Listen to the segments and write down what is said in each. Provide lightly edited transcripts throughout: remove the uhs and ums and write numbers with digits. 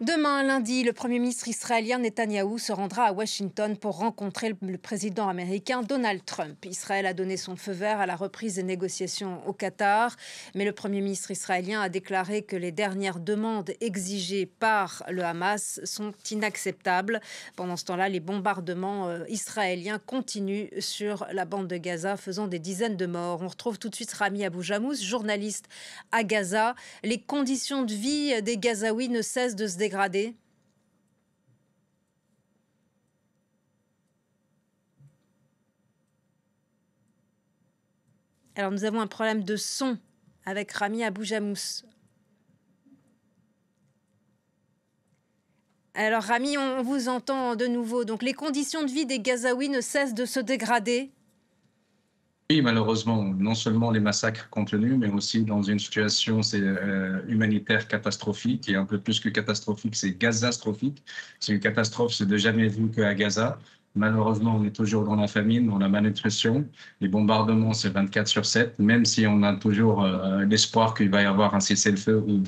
Demain, lundi, le Premier ministre israélien Netanyahou se rendra à Washington pour rencontrer le président américain Donald Trump. Israël a donné son feu vert à la reprise des négociations au Qatar, mais le Premier ministre israélien a déclaré que les dernières demandes exigées par le Hamas sont inacceptables. Pendant ce temps-là, les bombardements israéliens continuent sur la bande de Gaza, faisant des dizaines de morts. On retrouve tout de suite Rami Abou-Jamous, journaliste à Gaza. Les conditions de vie des Gazaouis ne cessent de se dégrader. Alors nous avons un problème de son avec Rami Abou-Jamous. Alors Rami, on vous entend de nouveau. Donc les conditions de vie des Gazaouis ne cessent de se dégrader. Oui, malheureusement, non seulement les massacres contenus, mais aussi dans une situation humanitaire catastrophique, et un peu plus que catastrophique, c'est gazastrophique. C'est une catastrophe, c'est de jamais vu qu'à Gaza. Malheureusement, on est toujours dans la famine, dans la malnutrition. Les bombardements, c'est 24/7, même si on a toujours l'espoir qu'il va y avoir un cessez-le-feu ou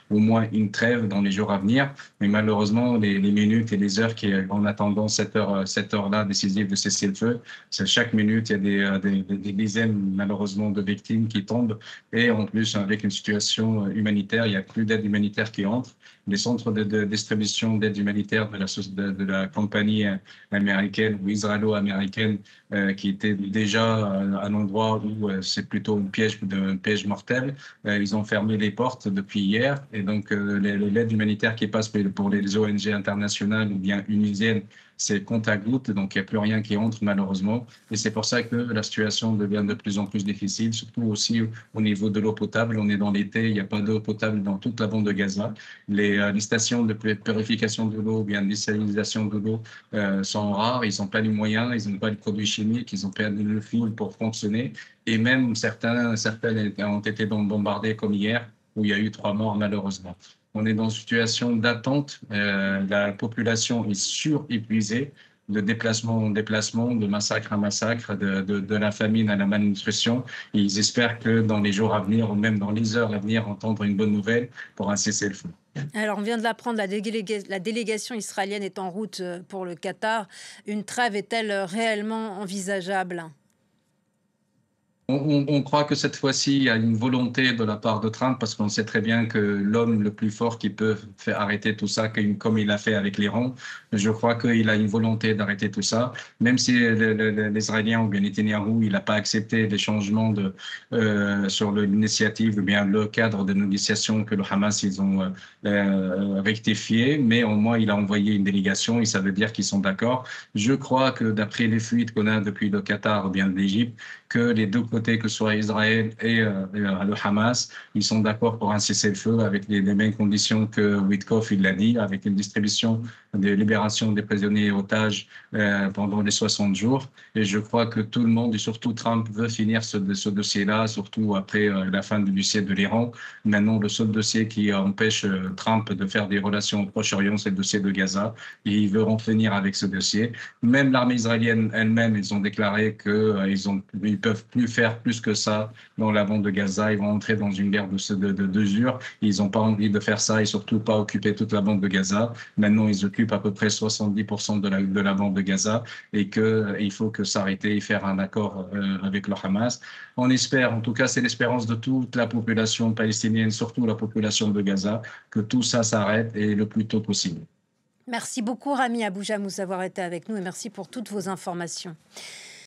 au moins une trêve dans les jours à venir. Mais malheureusement, les minutes et les heures en attendant cette heure-là décisive de cessez-le-feu, chaque minute, il y a des dizaines, malheureusement, de victimes qui tombent. Et en plus, avec une situation humanitaire, il n'y a plus d'aide humanitaire qui entre. Les centres de distribution d'aide humanitaire de la compagnie américaine ou israélo-américaine qui étaient déjà à l'endroit où c'est plutôt un piège mortel. Ils ont fermé les portes depuis hier. Et donc, l'aide humanitaire qui passe pour les ONG internationales ou bien unisiennes, c'est compte à gouttes, donc il n'y a plus rien qui entre malheureusement. Et c'est pour ça que la situation devient de plus en plus difficile, surtout aussi au niveau de l'eau potable. On est dans l'été, il n'y a pas d'eau potable dans toute la bande de Gaza. Les stations de purification de l'eau ou bien de désalinisation de l'eau sont rares, ils n'ont pas les moyens, ils n'ont pas les produits chimiques, ils n'ont pas le fil pour fonctionner. Et même certaines ont été bombardées comme hier, où il y a eu 3 morts malheureusement. On est dans une situation d'attente. La population est surépuisée de déplacement en déplacement, de massacre à massacre, de la famine à la malnutrition. Et ils espèrent que dans les jours à venir, ou même dans les heures à venir, entendre une bonne nouvelle pour un cessez-le-feu. Alors on vient de l'apprendre, la délégation israélienne est en route pour le Qatar. Une trêve est-elle réellement envisageable ? On croit que cette fois-ci, il y a une volonté de la part de Trump, parce qu'on sait très bien que l'homme le plus fort qui peut faire arrêter tout ça, comme il a fait avec l'Iran, je crois qu'il a une volonté d'arrêter tout ça, même si l'Israélien ou bien Netanyahou, il n'a pas accepté les changements sur l'initiative ou bien le cadre de négociation que le Hamas, ils ont rectifié, mais au moins, il a envoyé une délégation et ça veut dire qu'ils sont d'accord. Je crois que d'après les fuites qu'on a depuis le Qatar ou bien de l'Égypte, que les deux côtés, que ce soit Israël et le Hamas, ils sont d'accord pour un cessez-le-feu avec les mêmes conditions que Witkoff il l'a dit, avec une distribution de libération des prisonniers et otages pendant les 60 jours. Et je crois que tout le monde, et surtout Trump, veut finir ce dossier-là, surtout après la fin du dossier de l'Iran. Maintenant, le seul dossier qui empêche Trump de faire des relations au Proche-Orient, c'est le dossier de Gaza. Et il veut en finir avec ce dossier. Même l'armée israélienne elle-même, ils ont déclaré qu'ils peuvent plus faire plus que ça dans la bande de Gaza. Ils vont entrer dans une guerre de usure. Ils n'ont pas envie de faire ça et surtout pas occuper toute la bande de Gaza. Maintenant, ils occupent à peu près 70% de la bande de Gaza et qu'il faut que s'arrêter et faire un accord avec le Hamas. On espère, en tout cas, c'est l'espérance de toute la population palestinienne, surtout la population de Gaza, que tout ça s'arrête et le plus tôt possible. Merci beaucoup Rami Abou-Jamous d'avoir été avec nous et merci pour toutes vos informations.